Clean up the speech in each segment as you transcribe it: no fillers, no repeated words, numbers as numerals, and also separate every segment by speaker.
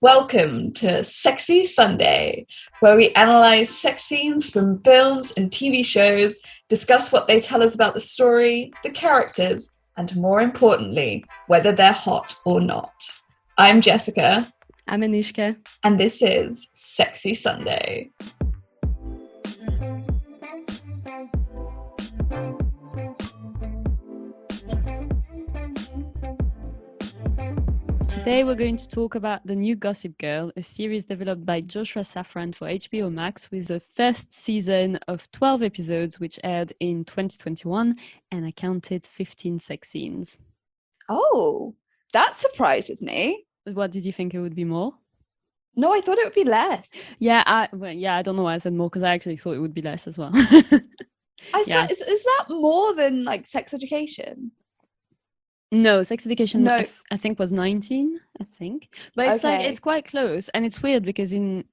Speaker 1: Welcome to Sexy Sunday, where we analyze sex scenes from films and TV shows, discuss what they tell us about the story, the characters, and more importantly, whether they're hot or not. I'm Jessica.
Speaker 2: I'm Anishka.
Speaker 1: And this is Sexy Sunday.
Speaker 2: Today we're going to talk about the new Gossip Girl, a series developed by Joshua Safran for HBO Max with the first season of 12 episodes which aired in 2021 and I counted 15 sex scenes.
Speaker 3: Oh, that surprises me.
Speaker 2: What did you think it would be more?
Speaker 3: No, I thought it would be less.
Speaker 2: Yeah, I don't know why I said more because I actually thought it would be less as well.
Speaker 3: Is that more than like Sex Education?
Speaker 2: No, Sex Education,
Speaker 3: No.
Speaker 2: I think was 19, I think. But it's like, it's quite close. And it's weird because in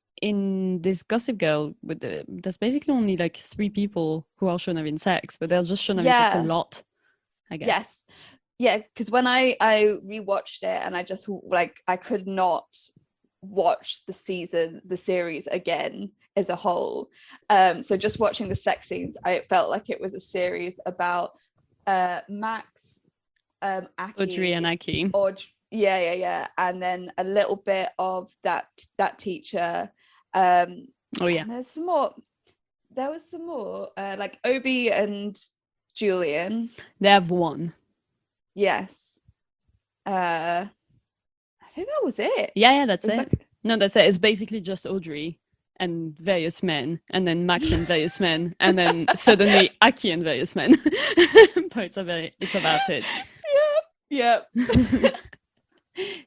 Speaker 2: this Gossip Girl, there's basically only like 3 people who are shown having sex, but they're just shown having sex a lot, I guess.
Speaker 3: Yes. Yeah, because when I rewatched it and I just I could not watch the series again as a whole. So just watching the sex scenes, I felt like it was a series about Max, Aki,
Speaker 2: Audrey and Aki.
Speaker 3: Yeah. And then a little bit of that teacher.
Speaker 2: Oh yeah.
Speaker 3: And there was some more like Obi and Julian.
Speaker 2: They have one.
Speaker 3: Yes. I think that was it.
Speaker 2: Yeah, that's it. No, that's it. It's basically just Audrey and various men, and then Max and various men, and then suddenly Aki and various men. But it's about it.
Speaker 3: Yeah.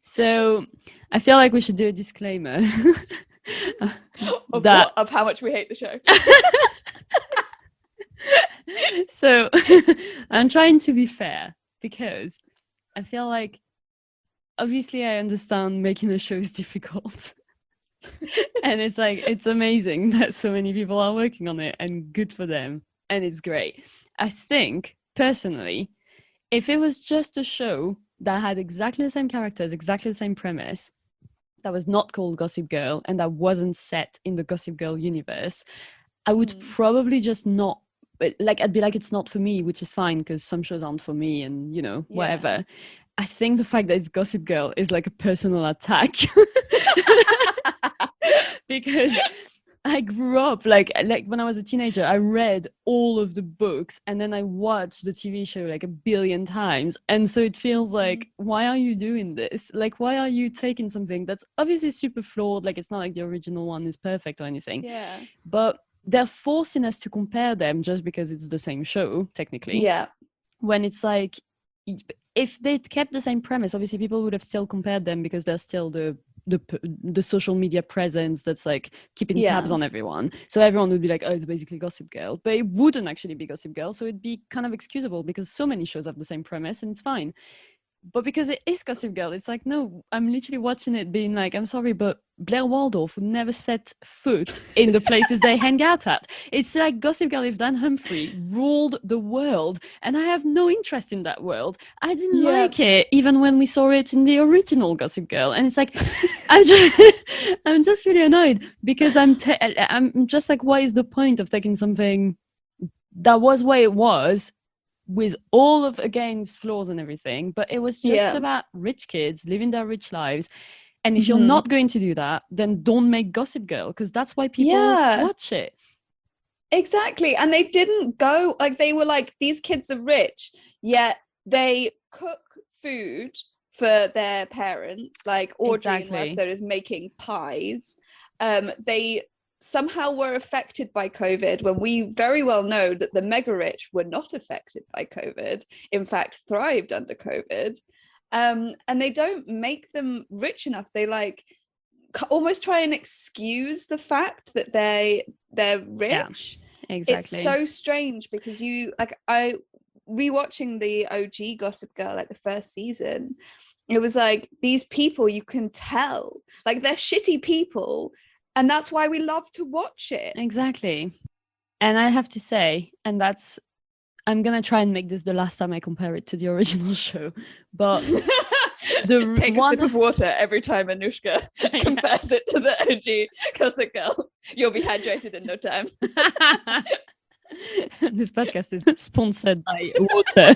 Speaker 2: So I feel like we should do a disclaimer
Speaker 3: of how much we hate the show.
Speaker 2: So I'm trying to be fair because I feel like obviously I understand making a show is difficult. And it's like, it's amazing that so many people are working on it and good for them. And it's great. I think personally, if it was just a show that had exactly the same characters, exactly the same premise, that was not called Gossip Girl and that wasn't set in the Gossip Girl universe, I would probably just not, like, I'd be like, it's not for me, which is fine because some shows aren't for me and, whatever. I think the fact that it's Gossip Girl is like a personal attack. Because I grew up like when I was a teenager, I read all of the books and then I watched the TV show like 1 billion times. And so it feels like, why are you doing this? Like, why are you taking something that's obviously super flawed? Like, it's not like the original one is perfect or anything.
Speaker 3: Yeah.
Speaker 2: But they're forcing us to compare them just because it's the same show, technically.
Speaker 3: Yeah.
Speaker 2: When it's like, if they'd kept the same premise, obviously people would have still compared them because they're still the social media presence that's like keeping tabs on everyone, so everyone would be like, oh, it's basically Gossip Girl, but it wouldn't actually be Gossip Girl, so it'd be kind of excusable because so many shows have the same premise and it's fine. But because it is Gossip Girl, it's like, no, I'm literally watching it being like, I'm sorry, but Blair Waldorf would never set foot in the places they hang out at. It's like Gossip Girl if Dan Humphrey ruled the world, and I have no interest in that world. I didn't like it, even when we saw it in the original Gossip Girl. And it's like, I'm just really annoyed because I'm just like, what is the point of taking something that was what it was, with all of, again, its flaws and everything, but it was just about rich kids living their rich lives. And if you're not going to do that, then don't make Gossip Girl, because that's why people watch it.
Speaker 3: Exactly. And they didn't go, like, they were like, these kids are rich, yet they cook food for their parents. Like Audrey in one episode is making pies. They somehow were affected by COVID when we very well know that the mega rich were not affected by COVID, in fact thrived under COVID. And they don't make them rich enough. They like almost try and excuse the fact that they're rich.
Speaker 2: Yeah, exactly.
Speaker 3: It's so strange because I rewatching the OG Gossip Girl, like the first season, it was like, these people, you can tell like they're shitty people, and that's why we love to watch it.
Speaker 2: Exactly. And I have to say, and that's, I'm going to try and make this the last time I compare it to the original show, but
Speaker 3: Take a sip of water every time Anushka compares it to the OG Gossip Girl. You'll be hydrated in no time.
Speaker 2: This podcast is sponsored by water.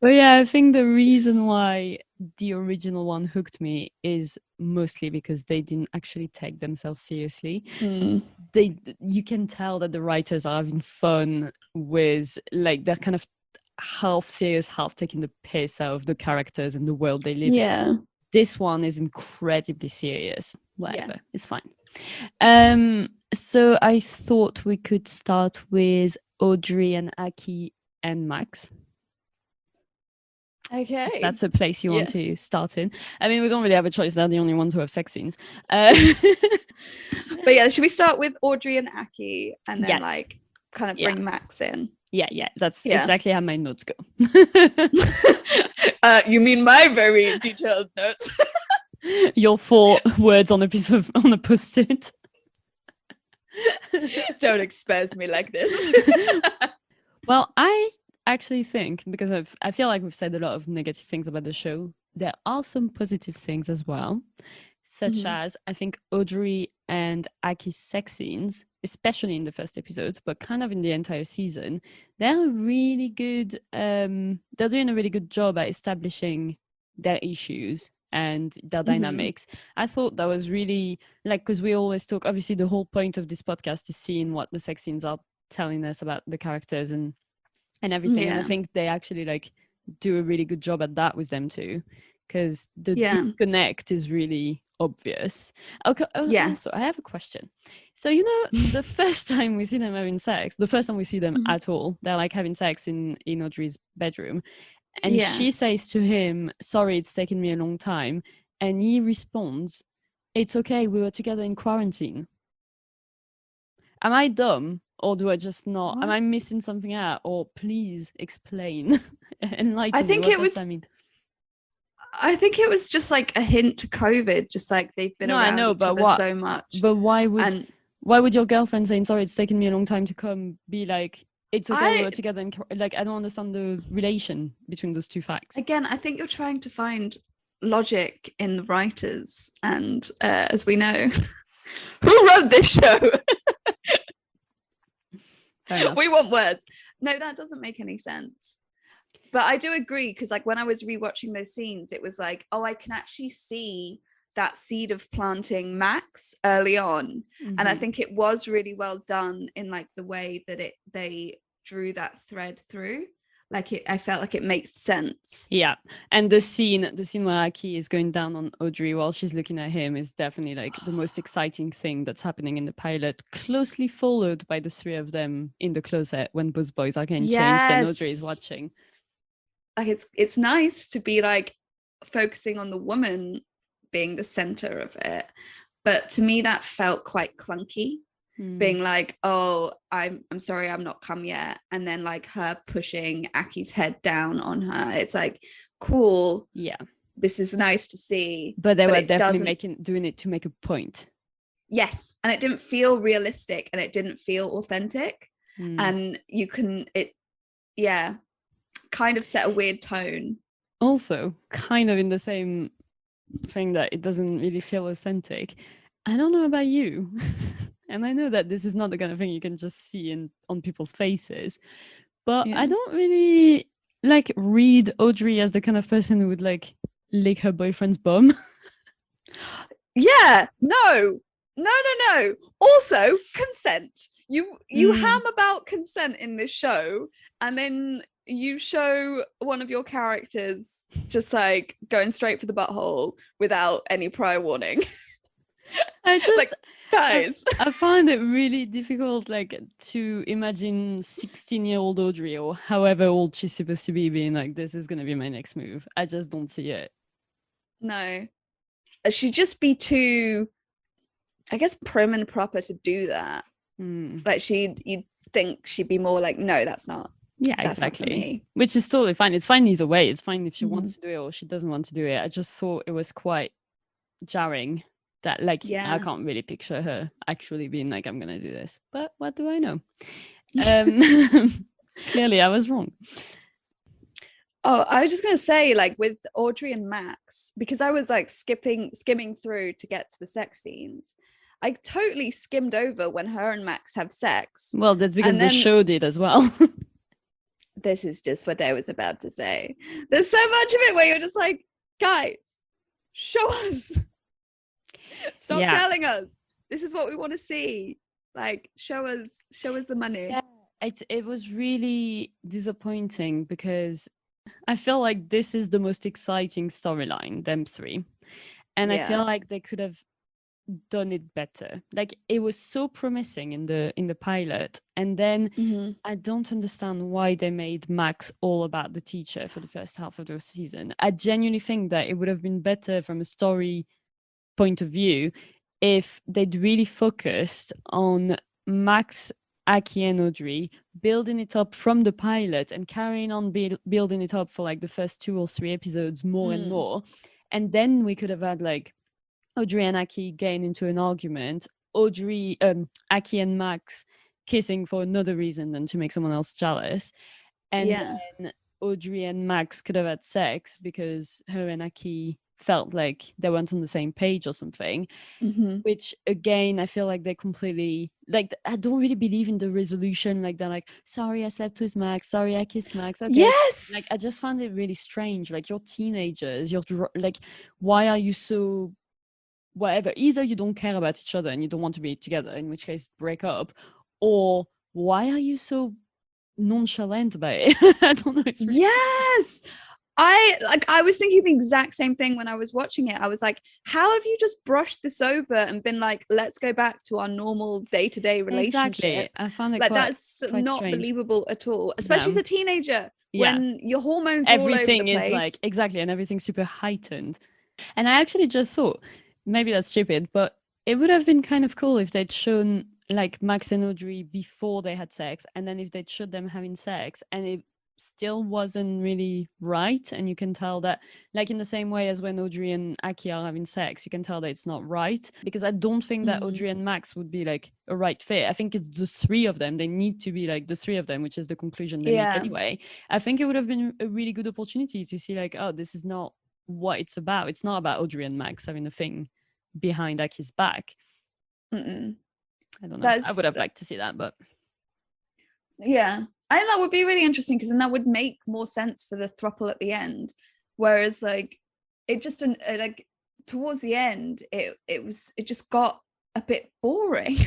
Speaker 2: But yeah, I think the reason why the original one hooked me is mostly because they didn't actually take themselves seriously. You can tell that the writers are having fun with, like, they're kind of half serious, half taking the piss out of the characters and the world they live in. This one is incredibly serious. Whatever, it's fine. So I thought we could start with Audrey and Aki and Max.
Speaker 3: Okay.
Speaker 2: If that's a place you want to start in. I mean, we don't really have a choice. They're the only ones who have sex scenes.
Speaker 3: But yeah, should we start with Audrey and Aki and then like kind of bring Max in?
Speaker 2: Yeah. That's exactly how my notes go.
Speaker 3: You mean my very detailed notes?
Speaker 2: Your 4 words on a post-it.
Speaker 3: Don't expose me like this.
Speaker 2: Well, I actually think, because I feel like we've said a lot of negative things about the show, there are some positive things as well, such as I think Audrey and Aki's sex scenes, especially in the first episode, but kind of in the entire season, they're really good. They're doing a really good job at establishing their issues and their dynamics. I thought that was really, like, because we always talk, obviously the whole point of this podcast is seeing what the sex scenes are telling us about the characters and everything. And I think they actually like do a really good job at that with them too, because the disconnect is really obvious. Okay. Also, I have a question. So, you know, the first time we see them having sex, the first time we see them at all, they're like having sex in Audrey's bedroom. And she says to him, sorry, it's taken me a long time. And he responds, it's okay, we were together in quarantine. Am I dumb? Or do I just not? Am I missing something out? Or please explain. Enlighten me.
Speaker 3: I think it was just like a hint to COVID, just like they've been around each other so much.
Speaker 2: But why would your girlfriend saying, sorry, it's taken me a long time to come, be like, it's okay, we were together, and like, I don't understand the relation between those two facts.
Speaker 3: Again, I think you're trying to find logic in the writers, and as we know, who wrote this show? We want words. No, that doesn't make any sense. But I do agree, because like when I was rewatching those scenes, it was like, oh, I can actually see that seed of planting Max early on. And I think it was really well done in like the way that they drew that thread through. Like I felt like it makes sense.
Speaker 2: Yeah. And the scene where Aki is going down on Audrey while she's looking at him is definitely like the most exciting thing that's happening in the pilot, closely followed by the 3 of them in the closet when both boys are getting changed and Audrey is watching.
Speaker 3: Like it's nice to be like focusing on the woman being the center of it, but to me that felt quite clunky. Being like, oh, I'm sorry, I'm not come yet, and then like her pushing Aki's head down on her. It's like, cool, this is nice to see,
Speaker 2: but they were definitely doing it to make a point.
Speaker 3: Yes, and it didn't feel realistic and it didn't feel authentic. And kind of set a weird tone.
Speaker 2: Also, kind of in the same thing that it doesn't really feel authentic. I don't know about you. And I know that this is not the kind of thing you can just see on people's faces, but I don't really like read Audrey as the kind of person who would like lick her boyfriend's bum.
Speaker 3: No. Also, consent. You ham about consent in this show, and then you show one of your characters just like going straight for the butthole without any prior warning.
Speaker 2: I just
Speaker 3: like, guys,
Speaker 2: I find it really difficult like to imagine 16-year-old Audrey or however old she's supposed to be being like, this is gonna be my next move. I just don't see it.
Speaker 3: No, she'd just be too, I guess, prim and proper to do that. Like you'd think she'd be more like, no, that's not.
Speaker 2: Yeah, exactly. Which is totally fine. It's fine either way. It's fine if she wants to do it or she doesn't want to do it. I just thought it was quite jarring that like I can't really picture her actually being like, I'm gonna do this. But what do I know? Clearly I was wrong.
Speaker 3: Oh, I was just gonna say, like with Audrey and Max, because I was like skimming through to get to the sex scenes. I totally skimmed over when her and Max have sex.
Speaker 2: Well, that's because
Speaker 3: And
Speaker 2: the
Speaker 3: then
Speaker 2: show did as well.
Speaker 3: this is just what I was about to say. There's so much of it where you're just like, guys, show us. Stop telling us. This is what we want to see. Like, show us the money.
Speaker 2: Yeah, it was really disappointing because I feel like this is the most exciting storyline, them three. And I feel like they could have done it better. Like, it was so promising in the pilot, and then I don't understand why they made Max all about the teacher for the first half of the season. I genuinely think that it would have been better from a story point of view if they'd really focused on Max, Aki, and Audrey, building it up from the pilot and carrying on building it up for like the first 2 or 3 episodes more and more. And then we could have had like Audrey and Aki getting into an argument, Aki and Max kissing for another reason than to make someone else jealous. And then Audrey and Max could have had sex because her and Aki felt like they weren't on the same page or something, which again, I feel like they completely, like, I don't really believe in the resolution. Like, they're like, sorry, I slept with Max. Sorry, I kissed Max. Okay.
Speaker 3: Yes.
Speaker 2: Like, I just found it really strange. Like, you're teenagers. You're like, why are you so whatever? Either you don't care about each other and you don't want to be together, in which case break up, or why are you so nonchalant about it? I don't know. It's really
Speaker 3: yes. I was thinking the exact same thing when I was watching it. I was like, how have you just brushed this over and been like, let's go back to our normal day-to-day relationship?
Speaker 2: Exactly. I found it
Speaker 3: like
Speaker 2: quite,
Speaker 3: that's
Speaker 2: quite
Speaker 3: not
Speaker 2: strange.
Speaker 3: Believable at all, especially as a teenager when your hormones are
Speaker 2: everything
Speaker 3: all over the place.
Speaker 2: is like, exactly, and everything's super heightened. And I actually just thought, maybe that's stupid, but it would have been kind of cool if they'd shown like Max and Audrey before they had sex, and then if they'd showed them having sex and it still wasn't really right, and you can tell that, like, in the same way as when Audrey and Aki are having sex, you can tell that it's not right, because I don't think that Audrey and Max would be like a right fit. I think it's the 3 of them. They need to be like the 3 of them, which is the conclusion they make anyway. I think it would have been a really good opportunity to see like, oh, this is not what it's about. It's not about Audrey and Max having a thing behind Aki's back. I don't know. I would have liked to see that, but
Speaker 3: I think that would be really interesting, because then that would make more sense for the throuple at the end. Whereas like it just like towards the end it just got a bit boring.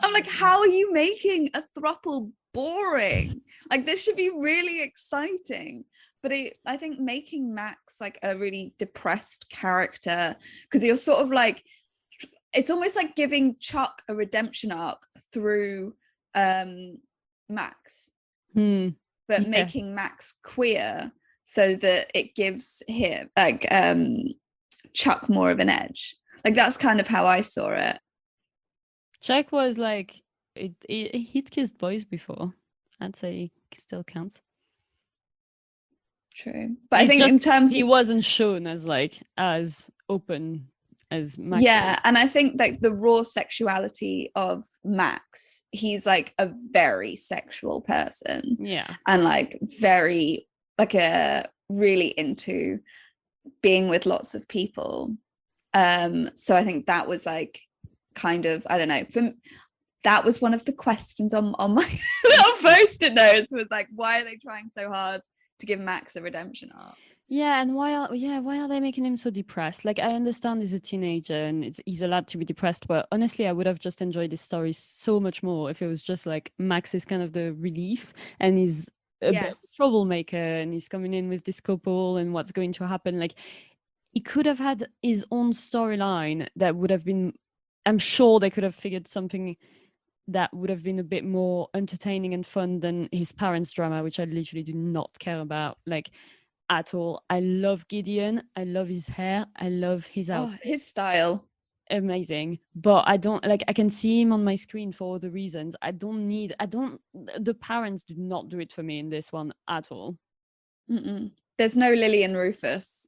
Speaker 3: I'm like, how are you making a throuple boring? Like, this should be really exciting. But I think making Max like a really depressed character, because you're sort of like, it's almost like giving Chuck a redemption arc through Max, but making Max queer so that it gives him like Chuck more of an edge. Like, that's kind of how I saw it.
Speaker 2: Chuck was like, he'd kissed boys before. I'd say he still counts.
Speaker 3: True, but I think in terms
Speaker 2: he wasn't shown as like as open as Max is.
Speaker 3: And I think like the raw sexuality of Max, he's like a very sexual person, and like very like really into being with lots of people. So I think that was like kind of, I don't know, that was one of the questions on my little post-it notes, was like, why are they trying so hard to give Max a redemption arc?
Speaker 2: Yeah, and why are they making him so depressed? Like, I understand he's a teenager and he's allowed to be depressed, but honestly, I would have just enjoyed this story so much more if it was just like Max is kind of the relief, and he's a bit of a troublemaker, and he's coming in with this couple and what's going to happen. Like, he could have had his own storyline that would have been, I'm sure they could have figured something that would have been a bit more entertaining and fun than his parents' drama, which I literally do not care about, like, at all. I love Gideon. I love his hair. I love his outfit.
Speaker 3: His style.
Speaker 2: Amazing. But I don't, like, I can see him on my screen for all the reasons. The parents do not do it for me in this one at all.
Speaker 3: There's no Lily and Rufus.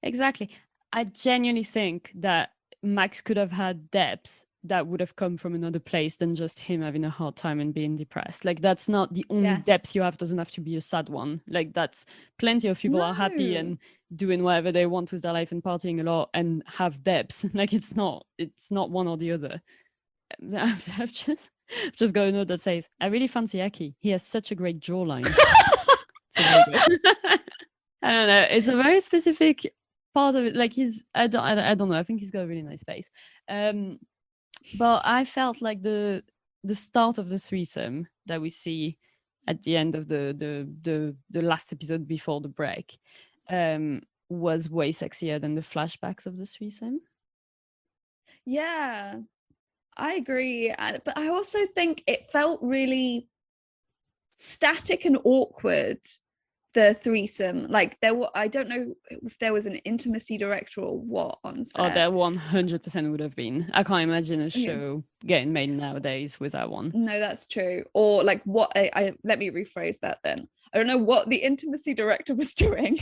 Speaker 2: Exactly. I genuinely think that Max could have had depth that would have come from another place than just him having a hard time and being depressed. Like that's not the only depth you have. Doesn't have to be a sad one. Like that's plenty of people are happy and doing whatever they want with their life and partying a lot and have depth. Like it's not one or the other. I've just got a note that says, I really fancy Aki. He has such a great jawline. I don't know. It's a very specific part of it. Like I don't know. I think he's got a really nice face. But I felt like the start of the threesome that we see at the end of the last episode before the break was way sexier than the flashbacks of the threesome.
Speaker 3: Yeah, I agree. But I also think it felt really static and awkward, the threesome. Like I don't know if there was an intimacy director or what on set.
Speaker 2: Oh, there 100% would have been. I can't imagine a show getting made nowadays without one.
Speaker 3: No, that's true. Or like what I let me rephrase that then. I don't know what the intimacy director was doing.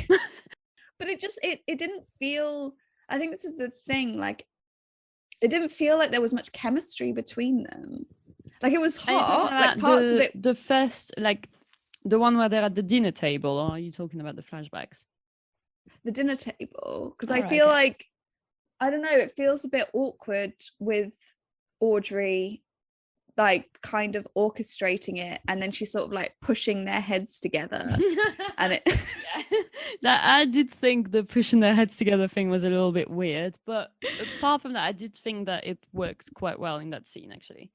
Speaker 3: But it didn't feel, I think this is the thing, like it didn't feel like there was much chemistry between them. Like it was hot, like parts of it.
Speaker 2: The first, like the one where they're at the dinner table, or are you talking about the flashbacks?
Speaker 3: The dinner table, because I feel like, I don't know, it feels a bit awkward with Audrey like kind of orchestrating it, and then she's sort of like pushing their heads together. And it
Speaker 2: that I did think the pushing their heads together thing was a little bit weird, but apart from that, I did think that it worked quite well in that scene. Actually,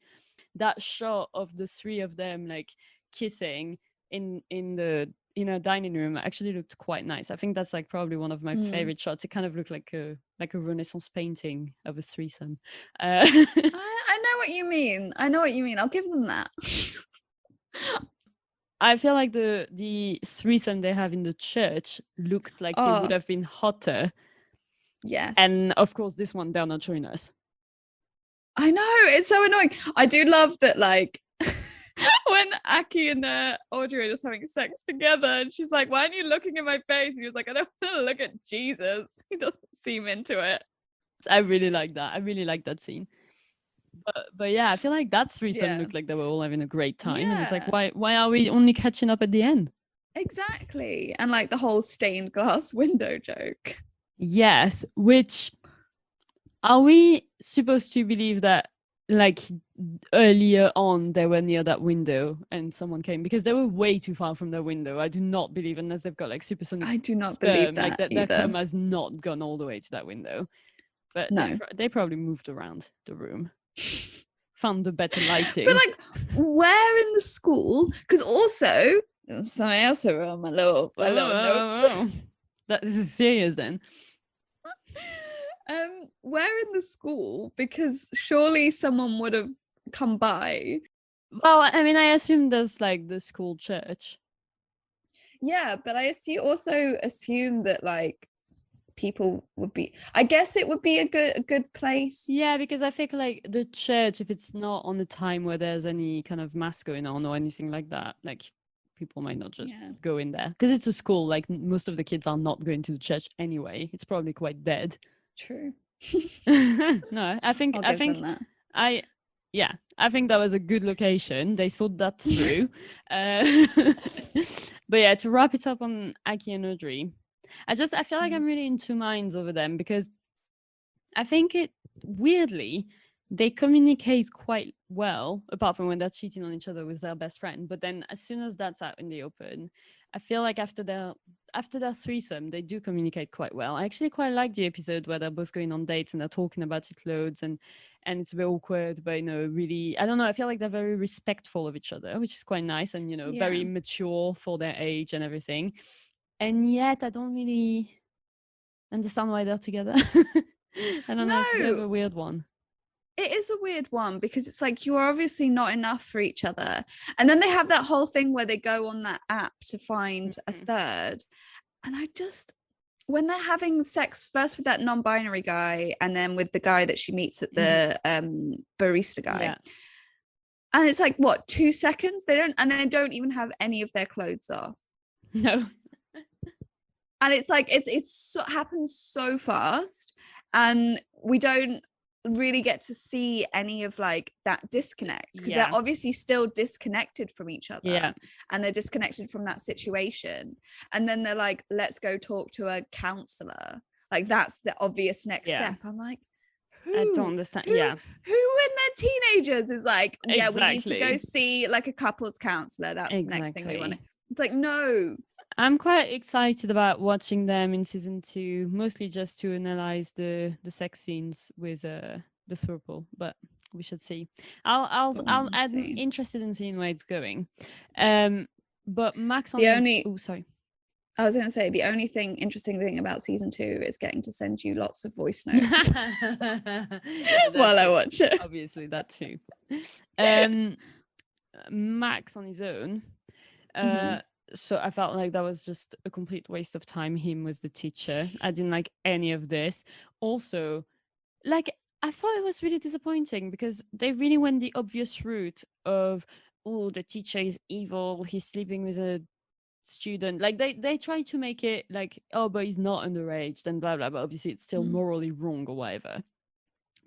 Speaker 2: that shot of the three of them like kissing in a dining room actually looked quite nice. I think that's like probably one of my favorite shots. It kind of looked like a Renaissance painting of a threesome.
Speaker 3: I know what you mean. I'll give them that.
Speaker 2: I feel like the threesome they have in the church looked like it would have been hotter.
Speaker 3: Yes.
Speaker 2: And of course, this one they're not showing us.
Speaker 3: I know, it's so annoying. I do love that, like when Aki and Audrey are just having sex together, and she's like, "Why aren't you looking at my face?" And he was like, "I don't want to look at Jesus." He doesn't seem into it.
Speaker 2: I really like that. I really like that scene. But yeah, I feel like that threesome looked like they were all having a great time. And it's like, why are we only catching up at the end?
Speaker 3: Exactly. And like the whole stained glass window joke.
Speaker 2: Yes, which are we supposed to believe that like earlier on they were near that window and someone came, because they were way too far from their window. I do not believe, unless they've got like supersonic
Speaker 3: I do not
Speaker 2: sperm,
Speaker 3: believe that
Speaker 2: like their cum has not gone all the way to that window. But
Speaker 3: no,
Speaker 2: they probably moved around the room, found the better lighting.
Speaker 3: But like, where in the school? Because also something else around my little notes.
Speaker 2: This is serious then.
Speaker 3: Where in the school? Because surely someone would have come by.
Speaker 2: Well, I mean, I assume there's like the school church.
Speaker 3: Yeah, but I also assume that like people would be, I guess it would be a good place.
Speaker 2: Yeah, because I think like the church, if it's not on the time where there's any kind of mass going on or anything like that, like people might not just go in there, because it's a school. Like most of the kids are not going to the church anyway. It's probably quite dead.
Speaker 3: True.
Speaker 2: No, I think
Speaker 3: that.
Speaker 2: I think that was a good location. They thought that through. But yeah, to wrap it up on Aki and Audrey, I feel like I'm really in two minds over them, because I think weirdly they communicate quite well, apart from when they're cheating on each other with their best friend. But then as soon as that's out in the open, I feel like after their threesome, they do communicate quite well. I actually quite like the episode where they're both going on dates and they're talking about it loads, and it's a bit awkward, but really, I don't know, I feel like they're very respectful of each other, which is quite nice, and very mature for their age and everything. And yet I don't really understand why they're together. I don't know, it's a bit of a weird one.
Speaker 3: It is a weird one, because it's like, you are obviously not enough for each other. And then they have that whole thing where they go on that app to find a third. And when they're having sex first with that non-binary guy, and then with the guy that she meets at the barista guy, and it's like, what, 2 seconds? They don't even have any of their clothes off.
Speaker 2: No.
Speaker 3: And it's like, it happens so fast, and we don't really get to see any of like that disconnect, because they're obviously still disconnected from each other, and they're disconnected from that situation, and then they're like, let's go talk to a counselor, like that's the obvious next step. I'm like,
Speaker 2: I don't understand.
Speaker 3: who in their teenagers is like, yeah, we need to go see like a couples counselor, that's the next thing we want. It's like, no.
Speaker 2: I'm quite excited about watching them in season 2, mostly just to analyze the sex scenes with the throuple, but we should see. I'm interested in seeing where it's going. But Max on sorry.
Speaker 3: I was going to say, the only interesting thing about season 2 is getting to send you lots of voice notes while I watch it.
Speaker 2: Obviously, that too. Max on his own. So I felt like that was just a complete waste of time. Him was the teacher. I didn't like any of this. Also, like, I thought it was really disappointing because they really went the obvious route of, oh, the teacher is evil. He's sleeping with a student. Like, they try to make it like, oh, but he's not underage and blah, blah, but obviously it's still morally wrong or whatever.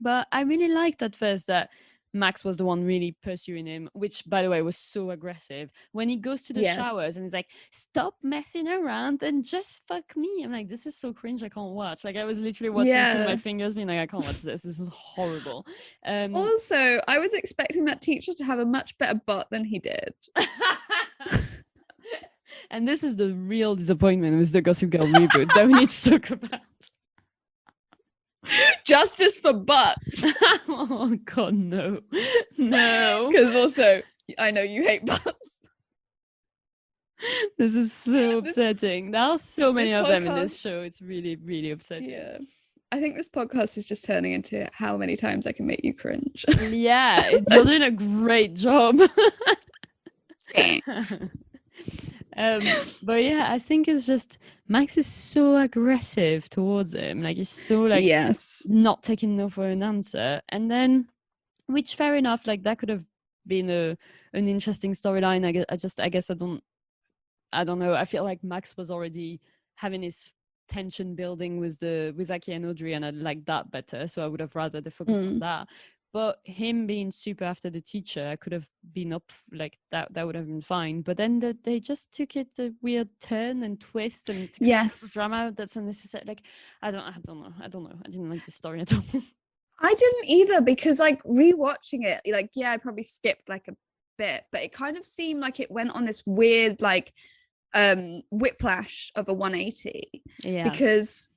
Speaker 2: But I really liked at first that Max was the one really pursuing him, which, by the way, was so aggressive. When he goes to the showers and he's like, stop messing around and just fuck me. I'm like, this is so cringe, I can't watch. Like, I was literally watching through my fingers being like, I can't watch this. This is horrible.
Speaker 3: Also, I was expecting that teacher to have a much better butt than he did.
Speaker 2: And this is the real disappointment with the Gossip Girl reboot that we need to talk about.
Speaker 3: Justice for butts.
Speaker 2: Oh god, no.
Speaker 3: Because also I know you hate butts.
Speaker 2: This is so upsetting. There are so many of them in this show. It's really, really upsetting.
Speaker 3: Yeah, I think this podcast is just turning into how many times I can make you cringe.
Speaker 2: Yeah, you're doing a great job.
Speaker 3: Thanks.
Speaker 2: But yeah, I think it's just Max is so aggressive towards him, like he's so like not taking no for an answer, and then, which fair enough, like that could have been an interesting storyline. I guess I don't know. I feel like Max was already having his tension building with Aki and Audrey, and I like that better, so I would have rather they focused on that. But him being super after the teacher, I could have been up like that. That would have been fine. But then they just took it a weird turn and twist and drama that's unnecessary. Like I don't know. I didn't like the story at all.
Speaker 3: I didn't either, because like rewatching it, like I probably skipped like a bit, but it kind of seemed like it went on this weird like whiplash of a 180.
Speaker 2: Yeah.
Speaker 3: Because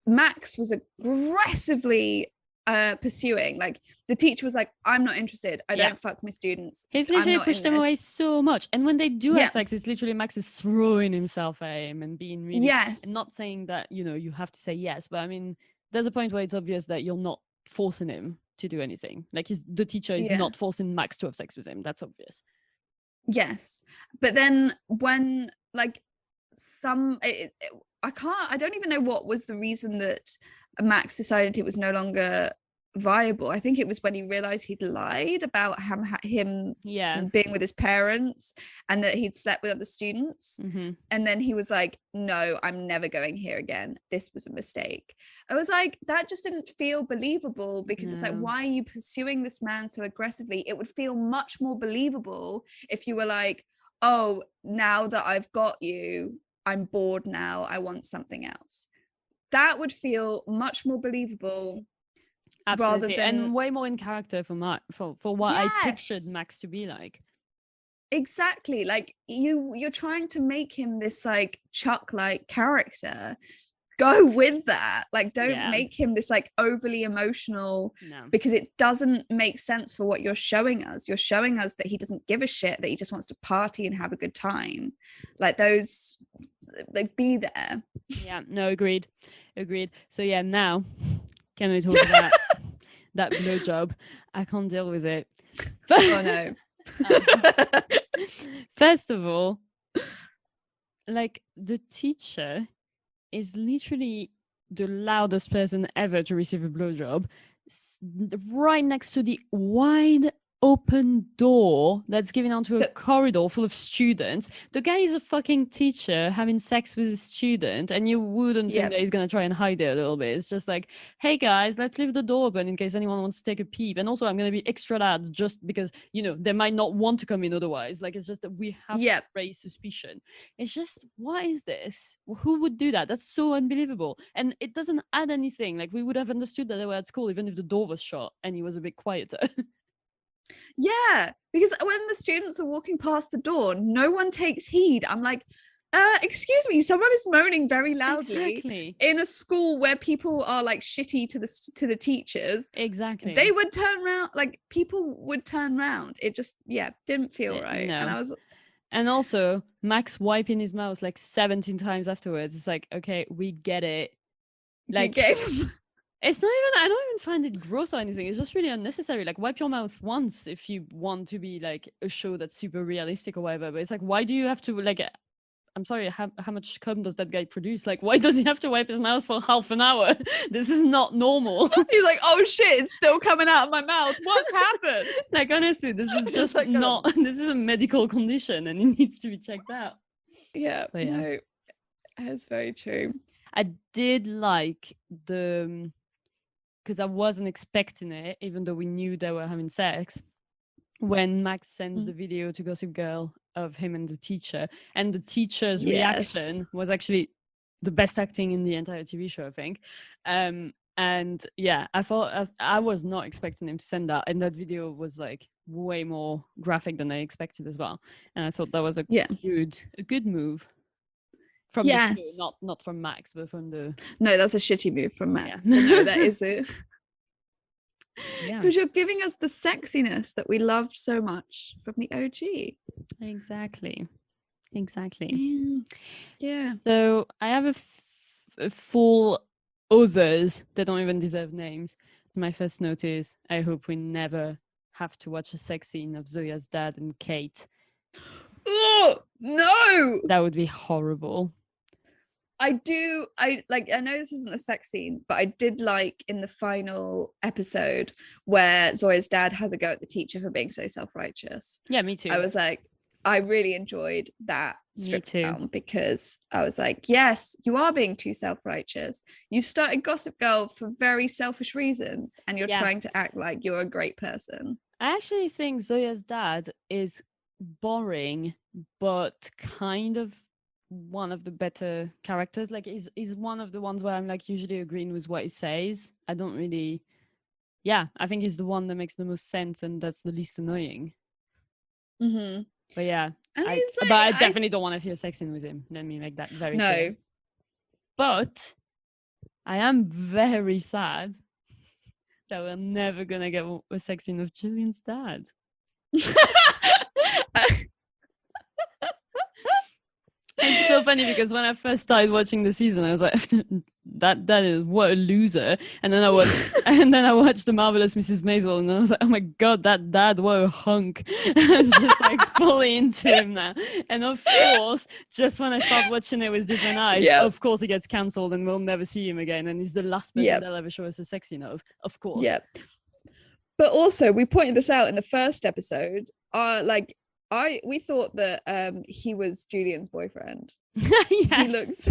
Speaker 3: Max was aggressively pursuing, like the teacher was like, I'm not interested, I don't fuck my students.
Speaker 2: He's literally pushed them away so much, and when they do have sex, it's literally Max is throwing himself at him and being really and not saying that you have to say yes, but I mean there's a point where it's obvious that you're not forcing him to do anything. Like the teacher is not forcing Max to have sex with him. That's obvious.
Speaker 3: Yes, but then when like I don't even know what was the reason that Max decided it was no longer viable. I think it was when he realized he'd lied about him being with his parents and that he'd slept with other students. And then he was like, no, I'm never going here again. This was a mistake. I was like, that just didn't feel believable, because it's like, why are you pursuing this man so aggressively? It would feel much more believable if you were like, oh, now that I've got you, I'm bored now, I want something else. That would feel much more believable.
Speaker 2: Absolutely, and way more in character for what I pictured Max to be like.
Speaker 3: Exactly, like you're trying to make him this like Chuck-like character. Go with that. Like, don't make him this like overly emotional, because it doesn't make sense for what you're showing us. You're showing us that he doesn't give a shit, that he just wants to party and have a good time. Like those, like, be there.
Speaker 2: Yeah, no, agreed. So yeah, now can we talk about that blowjob? I can't deal with it.
Speaker 3: Oh no.
Speaker 2: First of all, like the teacher is literally the loudest person ever to receive a blowjob, right next to the wide open door that's giving onto a corridor full of students. The guy is a fucking teacher having sex with a student, and you wouldn't think that he's going to try and hide it a little bit. It's just like, hey guys, let's leave the door open in case anyone wants to take a peep. And also I'm going to be extra loud just because, you know, they might not want to come in otherwise. Like, it's just that we have to raise suspicion. It's just, what is this? Who would do that? That's so unbelievable. And it doesn't add anything. Like, we would have understood that they were at school even if the door was shut and he was a bit quieter.
Speaker 3: Yeah, because when the students are walking past the door, no one takes heed. I'm like, excuse me, someone is moaning very loudly in a school where people are like shitty to the teachers.
Speaker 2: Exactly.
Speaker 3: They would turn around, like people would turn around. It just didn't feel right.
Speaker 2: No. And also Max wiping his mouth like 17 times afterwards. It's like, okay, we get it. Like, it's not even, I don't even find it gross or anything. It's just really unnecessary. Like, wipe your mouth once if you want to be like a show that's super realistic or whatever. But it's like, why do you have to, like, I'm sorry, how much cum does that guy produce? Like, why does he have to wipe his mouth for half an hour? This is not normal.
Speaker 3: He's like, oh shit, it's still coming out of my mouth. What's happened?
Speaker 2: Like, honestly, this is just like, not, this is a medical condition and it needs to be checked out.
Speaker 3: Yeah, but no, that's very true.
Speaker 2: I did like because I wasn't expecting it, even though we knew they were having sex, when Max sends the video to Gossip Girl of him and the teacher, and the teacher's reaction was actually the best acting in the entire TV show, I think. And yeah, I thought I was not expecting him to send that, and that video was like way more graphic than I expected as well. And I thought that was a good move. From the show, not from Max, but from the...
Speaker 3: No, that's a shitty move from Max. Yeah. No, that is it. Because you're giving us the sexiness that we loved so much from the OG.
Speaker 2: Exactly.
Speaker 3: Yeah.
Speaker 2: So I have a full others that don't even deserve names. My first note is, I hope we never have to watch a sex scene of Zoya's dad and Kate.
Speaker 3: Oh, no!
Speaker 2: That would be horrible.
Speaker 3: I know this isn't a sex scene, but I did like in the final episode where Zoya's dad has a go at the teacher for being so self-righteous.
Speaker 2: Yeah, me too.
Speaker 3: I was like, I really enjoyed that strip down, because I was like, yes, you are being too self-righteous. You started Gossip Girl for very selfish reasons, and you're trying to act like you're a great person.
Speaker 2: I actually think Zoya's dad is boring, but kind of one of the better characters. Like, is one of the ones where I'm like usually agreeing with what he says. I don't really, I think he's the one that makes the most sense, and that's the least annoying. But yeah, I definitely don't want to see a sex scene with him. Let me make that very clear. But I am very sad that we're never gonna get a sex scene of Jillian's dad. It's so funny because when I first started watching the season, I was like, that is, what a loser. And then I watched The Marvelous Mrs. Maisel, and I was like, oh my god, that dad, what a hunk. I'm just like fully into him now. And of course, just when I start watching it with different eyes, of course he gets cancelled and we'll never see him again, and he's the last person they'll ever show us a sex scene of course.
Speaker 3: Yeah. But also, we pointed this out in the first episode, we thought that he was Julian's boyfriend.
Speaker 2: Yes.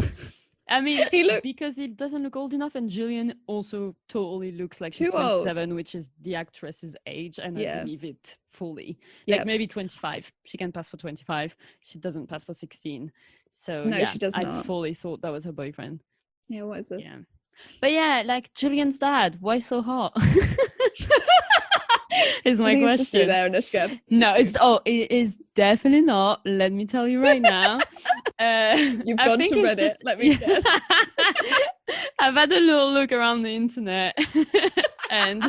Speaker 2: Because he doesn't look old enough, and Julian also totally looks like she's 27, which is the actress's age, and I believe it fully. Like maybe 25. She can pass for 25. She doesn't pass for 16. So no, she does not. I fully thought that was her boyfriend.
Speaker 3: Yeah, what is this?
Speaker 2: Yeah. But yeah, like Julian's dad, why so hot? Is my question. No, it is definitely not. Let me tell you right now.
Speaker 3: You've gone to Reddit. Let me guess.
Speaker 2: I've had a little look around the internet and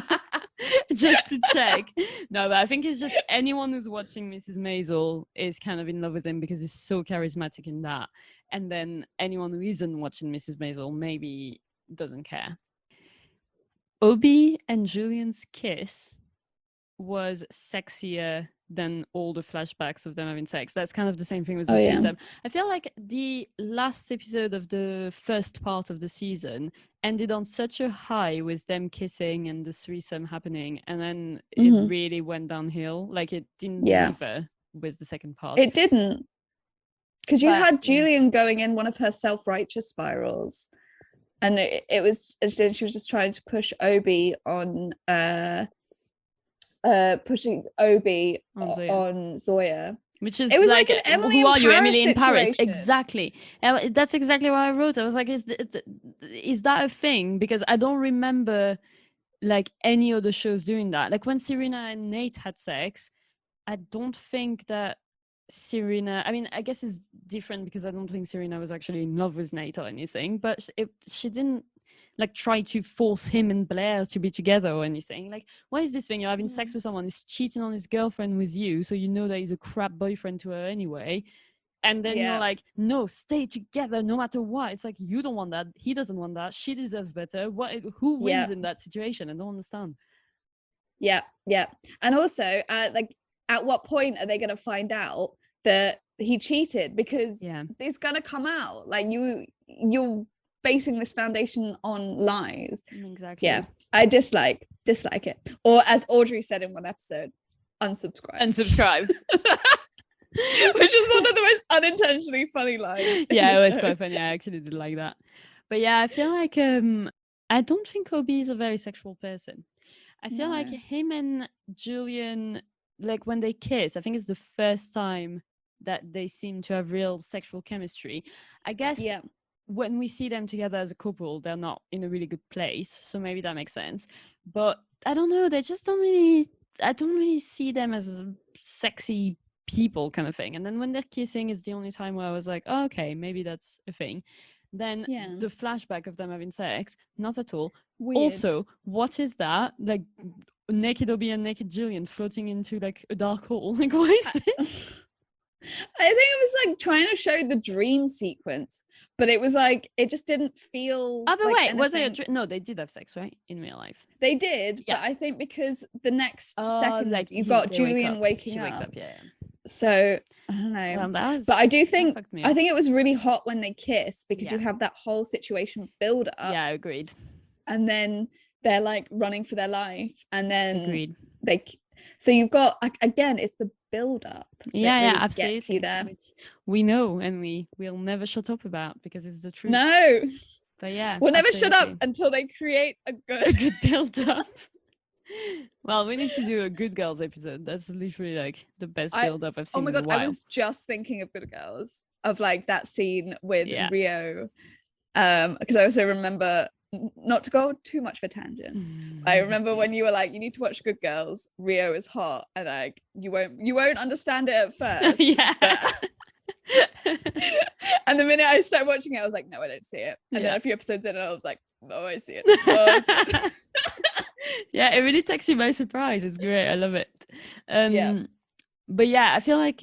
Speaker 2: just to check. No, but I think it's just anyone who's watching Mrs. Maisel is kind of in love with him because he's so charismatic in that. And then anyone who isn't watching Mrs. Maisel maybe doesn't care. Obi and Julian's kiss was sexier than all the flashbacks of them having sex. That's kind of the same thing with the threesome. I feel like the last episode of the first part of the season ended on such a high with them kissing and the threesome happening, and then it really went downhill. Like it didn't deliver with the second part.
Speaker 3: It didn't, because you had Julian going in one of her self-righteous spirals, and it was, she was just trying to push Obi on pushing Obi on Zoya.
Speaker 2: Which is,
Speaker 3: it was
Speaker 2: like
Speaker 3: an Emily
Speaker 2: who are you, Emily in Paris?
Speaker 3: situation.
Speaker 2: Exactly. That's exactly what I wrote. I was like, is that a thing? Because I don't remember like any other shows doing that. Like when Serena and Nate had sex, I don't think that Serena, I mean, I guess it's different because I don't think Serena was actually in love with Nate or anything, but she didn't like try to force him and Blair to be together or anything. Like, what is this thing? You're having sex with someone who's cheating on his girlfriend with you, so you know that he's a crap boyfriend to her anyway. And then you're like, no, stay together no matter what. It's like, you don't want that. He doesn't want that. She deserves better. Who wins in that situation? I don't understand.
Speaker 3: Yeah. And also, like, at what point are they going to find out that he cheated? Because it's going to come out. Like, you're basing this foundation on lies.
Speaker 2: Exactly.
Speaker 3: Yeah, I dislike it. Or as Audrey said in one episode, unsubscribe. Which is one of the most unintentionally funny lines.
Speaker 2: Yeah, it was quite funny. I actually did like that. But yeah, I feel like I don't think Obi is a very sexual person. I feel like him and Julian, like when they kiss, I think it's the first time that they seem to have real sexual chemistry. I guess when we see them together as a couple, they're not in a really good place. So maybe that makes sense. But I don't know. I don't really see them as sexy people kind of thing. And then when they're kissing is the only time where I was like, oh, okay, maybe that's a thing. Then the flashback of them having sex, not at all. Weird. Also, what is that? Like naked Obi and naked Julian floating into like a dark hole. Like, what is this?
Speaker 3: I think it was like trying to show the dream sequence, but it was like it just didn't feel.
Speaker 2: Oh, but
Speaker 3: like
Speaker 2: wait,
Speaker 3: anything.
Speaker 2: was it a dream? No, they did have sex, right? In real life,
Speaker 3: they did. But I think because the next second, like you've got Julian waking up.
Speaker 2: She wakes up, yeah.
Speaker 3: So I don't know.
Speaker 2: Well,
Speaker 3: but I do think it was really hot when they kiss because you have that whole situation build up.
Speaker 2: Yeah, agreed.
Speaker 3: And then they're like running for their life, and then
Speaker 2: agreed.
Speaker 3: So you've got again, it's the build up.
Speaker 2: Yeah, absolutely.
Speaker 3: Gets you there.
Speaker 2: We know, and we'll never shut up about because it's the truth.
Speaker 3: No,
Speaker 2: but yeah,
Speaker 3: we'll never shut up until they create a good
Speaker 2: build up. Well, we need to do a Good Girls episode. That's literally like the best build up I've seen.
Speaker 3: Oh my god,
Speaker 2: in a while.
Speaker 3: I was just thinking of Good Girls, of like that scene with Rio, because I also remember, not to go too much of a tangent, I remember when you were like, you need to watch Good Girls, Rio is hot, and like you won't understand it at first. And the minute I started watching it, I was like, no, I don't see it. And then a few episodes in, and I was like, oh, I see it. Oh, I see it.
Speaker 2: Yeah, it really takes you by surprise. It's great. I love it. But yeah, I feel like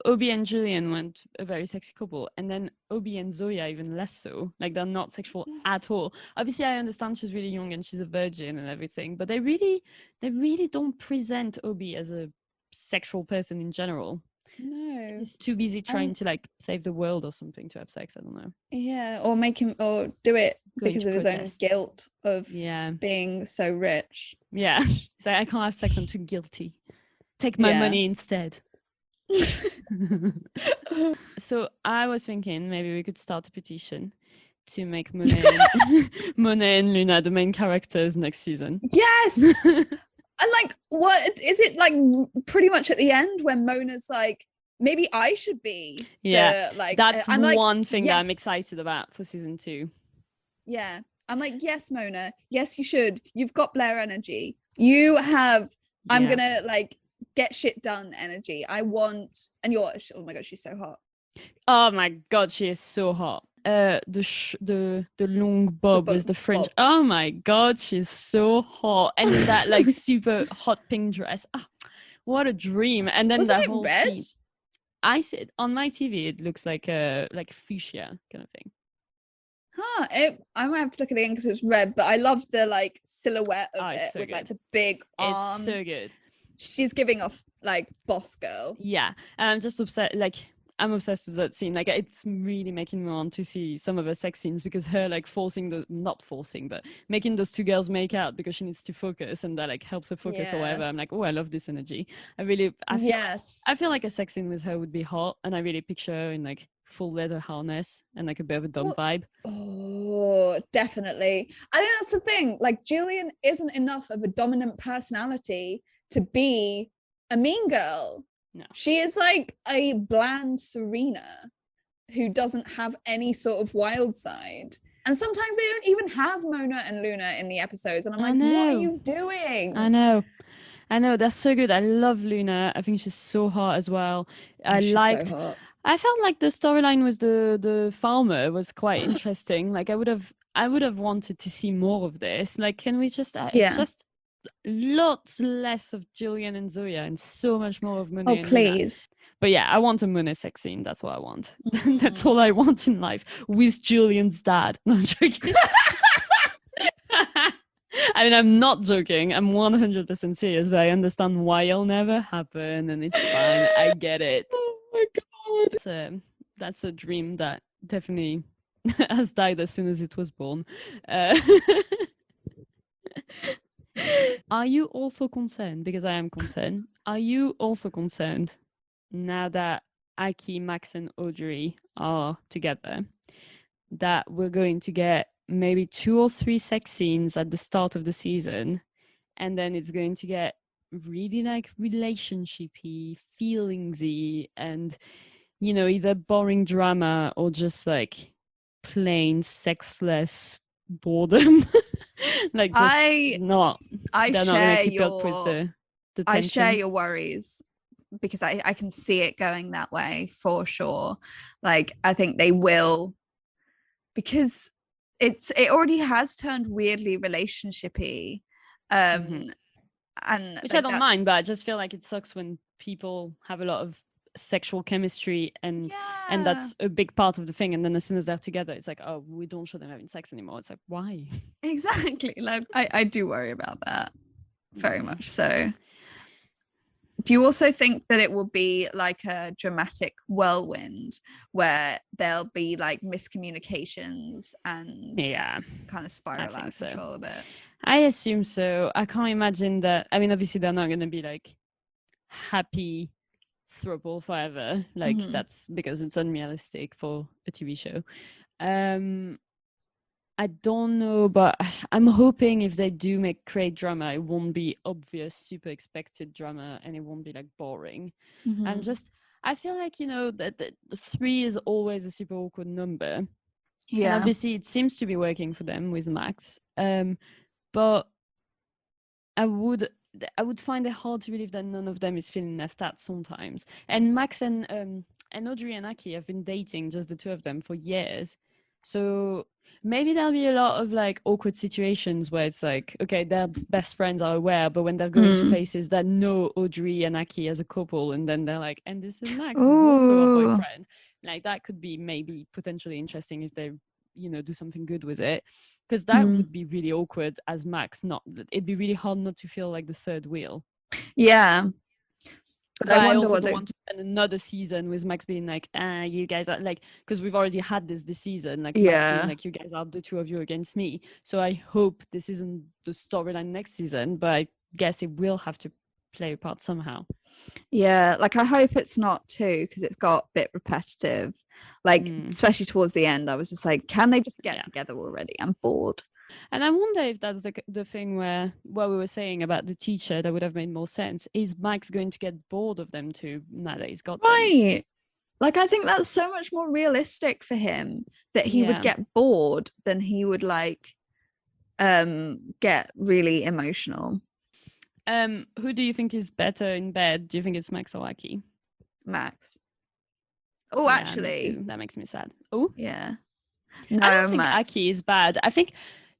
Speaker 2: Obi and Julian weren't a very sexy couple, and then Obi and Zoya even less so. Like they're not sexual at all. Obviously, I understand she's really young and she's a virgin and everything, but they really don't present Obi as a sexual person in general.
Speaker 3: No,
Speaker 2: he's too busy trying to like save the world or something to have sex. I don't know.
Speaker 3: Yeah, or make him or do it because of his own guilt of being so rich.
Speaker 2: Yeah, he's like, I can't have sex. I'm too guilty. Take my money instead. So I was thinking maybe we could start a petition to make Monet and Luna the main characters next season.
Speaker 3: Yes. And like, what is it like? Pretty much at the end, when Mona's like, maybe I should be.
Speaker 2: That's one thing that I'm excited about for season 2.
Speaker 3: Yeah, I'm like, yes, Mona. Yes, you should. You've got Blair energy. You have. I'm gonna like get shit done energy. I want. And you're. Oh my god, she's so hot.
Speaker 2: Oh my god, she is so hot. The long bob with the fringe. Bob. Oh my god, she's so hot, and that like super hot pink dress. Oh, what a dream! And then that whole red? Scene. I said on my TV, it looks like fuchsia kind of thing.
Speaker 3: I might have to look at it again because it's red, but I love the like silhouette of it with like the big arms.
Speaker 2: It's so good.
Speaker 3: she's giving off like boss girl.
Speaker 2: Yeah, and I'm just upset. Like, I'm obsessed with that scene. Like, it's really making me want to see some of her sex scenes, because her like not forcing, but making those two girls make out because she needs to focus, and that like helps her focus or whatever. I'm like, oh, I love this energy. I feel like a sex scene with her would be hot, and I really picture her in like full leather harness and like a bit of a dumb vibe.
Speaker 3: Oh, definitely. I think that's the thing. Like, Julian isn't enough of a dominant personality to be a mean girl.
Speaker 2: No.
Speaker 3: She is like a bland Serena who doesn't have any sort of wild side. And sometimes they don't even have Mona and Luna in the episodes. And I'm like, what are you doing?
Speaker 2: I know. That's so good. I love Luna. I think she's so hot as well.
Speaker 3: So
Speaker 2: I felt like the storyline with the farmer was quite interesting. Like, I would have wanted to see more of this. Like, can we just just lots less of Julian and Zoya and so much more of Monet and
Speaker 3: please.
Speaker 2: Luna. But yeah, I want a Monet sex scene. That's what I want. That's all I want in life, with Julian's dad. No, I'm joking. I mean, I'm not joking. I'm 100% serious, but I understand why it'll never happen, and it's fine. I get it.
Speaker 3: Oh my god.
Speaker 2: That's a dream that definitely has died as soon as it was born. Are you also concerned, because I am concerned, are you also concerned now that Aki, Max and Audrey are together, that we're going to get maybe 2 or 3 sex scenes at the start of the season, and then it's going to get really like relationshipy, feelingsy, and either boring drama or just like plain sexless boredom. Like, just they're not going to keep up with the tensions.
Speaker 3: I share your worries, because I can see it going that way for sure. Like, I think they will, because it already has turned weirdly relationshipy, and
Speaker 2: which I don't mind, but I just feel like it sucks when people have a lot of sexual chemistry and that's a big part of the thing, and then as soon as they're together, it's like, oh, we don't show them having sex anymore. It's like, why?
Speaker 3: Exactly. Like, I do worry about that very much so. Do you also think that it will be like a dramatic whirlwind where there'll be like miscommunications and kind of spiral out of control a bit?
Speaker 2: I assume so. I can't imagine that. I mean, obviously they're not going to be like happy throuple forever. Like, that's because it's unrealistic for a TV show. I don't know, but I'm hoping if they do create drama, it won't be obvious, super expected drama, and it won't be like boring. I feel like, that 3 is always a super awkward number. Yeah. And obviously it seems to be working for them with Max. But I would find it hard to believe that none of them is feeling left out sometimes. And Max and Audrey and Aki have been dating, just the 2 of them, for years. So maybe there'll be a lot of like awkward situations where it's like, okay, their best friends are aware, but when they're going to places that know Audrey and Aki as a couple, and then they're like, and this is Max, who's also a boyfriend. Like, that could be maybe potentially interesting if they do something good with it, because that would be really awkward as Max. It'd be really hard not to feel like the third wheel. But I also don't want to spend another season with Max being like, you guys are like, because we've already had this season, like Max being like, you guys are the 2 of you against me. So I hope this isn't the storyline next season, but I guess it will have to play a part somehow.
Speaker 3: Yeah, like I hope it's not too, because it's got a bit repetitive. Like, especially towards the end, I was just like, can they just get together already? I'm bored.
Speaker 2: And I wonder if that's the thing where what we were saying about the teacher that would have made more sense. Is Max going to get bored of them too now that he's got them?
Speaker 3: Like, I think that's so much more realistic for him, that he would get bored than he would like get really emotional.
Speaker 2: Who do you think is better in bed? Do you think it's Max or Aki?
Speaker 3: Max. Oh, actually,
Speaker 2: that makes me sad. Oh,
Speaker 3: yeah.
Speaker 2: No, I don't think Max. Aki is bad. I think,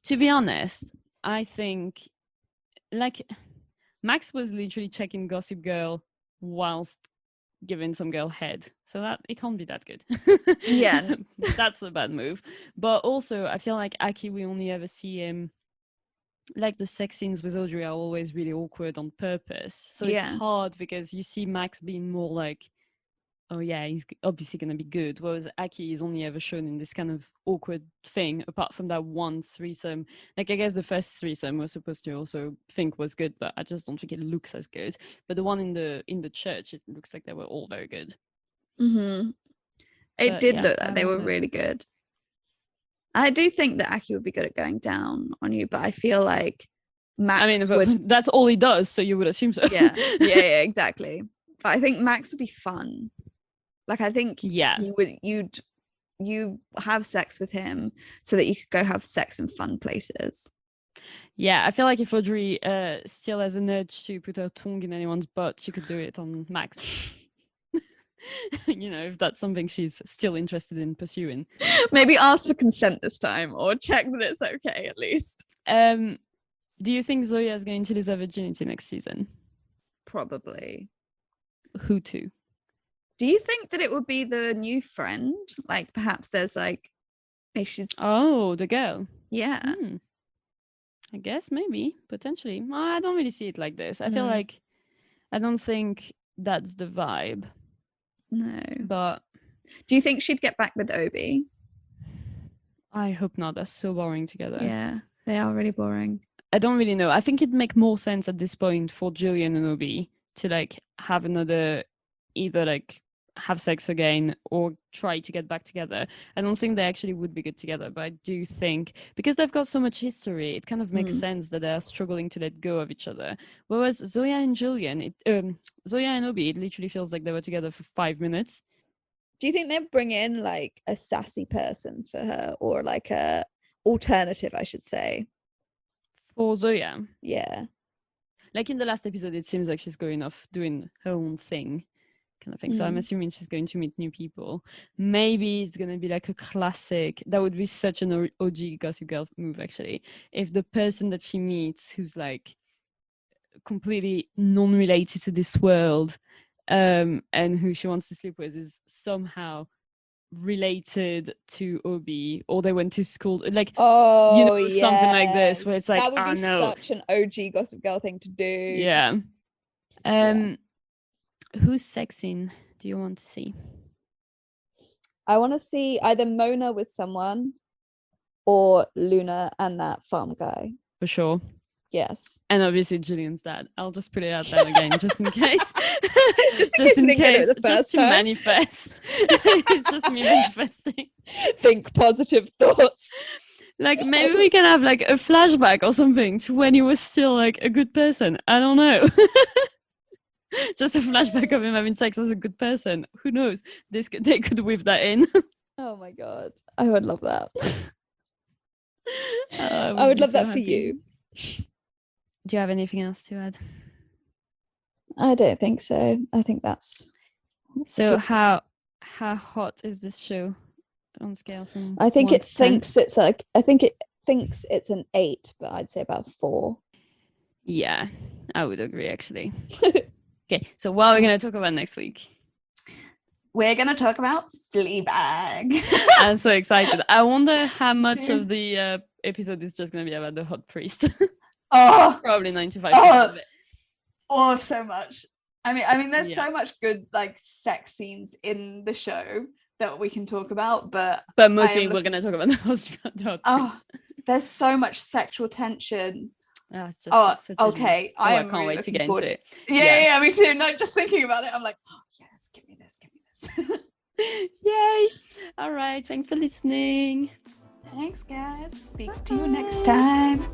Speaker 2: to be honest, I think like Max was literally checking Gossip Girl whilst giving some girl head, so that it can't be that good. That's a bad move. But also, I feel like Aki, we only ever see him like the sex scenes with Audrey are always really awkward on purpose. So it's hard because you see Max being more like, oh yeah, he's obviously going to be good. Whereas Aki is only ever shown in this kind of awkward thing, apart from that one threesome. Like, I guess the first threesome was supposed to also think was good, but I just don't think it looks as good. But the one in the church, it looks like they were all very good.
Speaker 3: Mm-hmm. It did look like they were really good. I do think that Aki would be good at going down on you, but I feel like Max would...
Speaker 2: that's all he does, so you would assume so.
Speaker 3: yeah, exactly. But I think Max would be fun. Like, I think you'd have sex with him so that you could go have sex in fun places.
Speaker 2: Yeah, I feel like if Audrey still has an urge to put her tongue in anyone's butt, she could do it on Max. You know, if that's something she's still interested in pursuing.
Speaker 3: Maybe ask for consent this time, or check that it's okay at least.
Speaker 2: Do you think Zoya is going to lose her virginity next season?
Speaker 3: Probably.
Speaker 2: Who to?
Speaker 3: Do you think that it would be the new friend? Like, perhaps there's like, maybe she's...
Speaker 2: Oh, the girl.
Speaker 3: Yeah.
Speaker 2: I guess maybe, potentially. I don't really see it like this. I feel like, I don't think that's the vibe.
Speaker 3: No.
Speaker 2: But
Speaker 3: do you think she'd get back with Obi?
Speaker 2: I hope not. They're so boring together.
Speaker 3: Yeah, they are really boring.
Speaker 2: I don't really know. I think it'd make more sense at this point for Julian and Obi to like have another, either like have sex again or try to get back together. I don't think they actually would be good together, but I do think because they've got so much history, it kind of makes sense that they're struggling to let go of each other. Whereas Zoya and Julian, Zoya and Obi, it literally feels like they were together for 5 minutes.
Speaker 3: Do you think they'd bring in like a sassy person for her, or like a alternative, I should say,
Speaker 2: for Zoya?
Speaker 3: Yeah,
Speaker 2: like in the last episode, it seems like she's going off doing her own thing. Kind of thing. So I'm assuming she's going to meet new people. Maybe it's going to be like a classic. That would be such an OG Gossip Girl move, actually. If the person that she meets, who's like completely non-related to this world, and who she wants to sleep with, is somehow related to Obi, or they went to school, like, something like this, where it's like,
Speaker 3: that would be such an OG Gossip Girl thing to do.
Speaker 2: Yeah. Whose sex scene do you want to see?
Speaker 3: I want to see either Mona with someone or Luna and that farm guy.
Speaker 2: For sure.
Speaker 3: Yes.
Speaker 2: And obviously Julian's dad. I'll just put it out there again, just in case.
Speaker 3: just in case.
Speaker 2: Just to manifest. It's just me manifesting.
Speaker 3: Think positive thoughts.
Speaker 2: Like, maybe we can have like a flashback or something to when he was still like a good person. I don't know. Just a flashback of him having sex as a good person. Who knows? They could weave that in.
Speaker 3: Oh my god, I would love that. I would love that for you.
Speaker 2: Do you have anything else to add?
Speaker 3: I don't think so. I think that's...
Speaker 2: So how hot is this show on scale from...
Speaker 3: I think it
Speaker 2: 10?
Speaker 3: thinks it's like... I think it thinks it's an 8, but I'd say about 4.
Speaker 2: Yeah, I would agree, actually. Okay, so what are we going to talk about next week?
Speaker 3: We're going to talk about Fleabag.
Speaker 2: I'm so excited. I wonder how much of the episode is just going to be about the hot priest. Probably 95% of it.
Speaker 3: Oh, so much. I mean, there's so much good like sex scenes in the show that we can talk about, but
Speaker 2: mostly we're going to talk about the hot priest.
Speaker 3: There's so much sexual tension.
Speaker 2: Okay.
Speaker 3: I
Speaker 2: can't really wait to get into it.
Speaker 3: Yeah, me too. No, just thinking about it, I'm like, oh yes, give me this.
Speaker 2: Yay! All right, thanks for listening.
Speaker 3: Thanks, guys. Speak to you next time.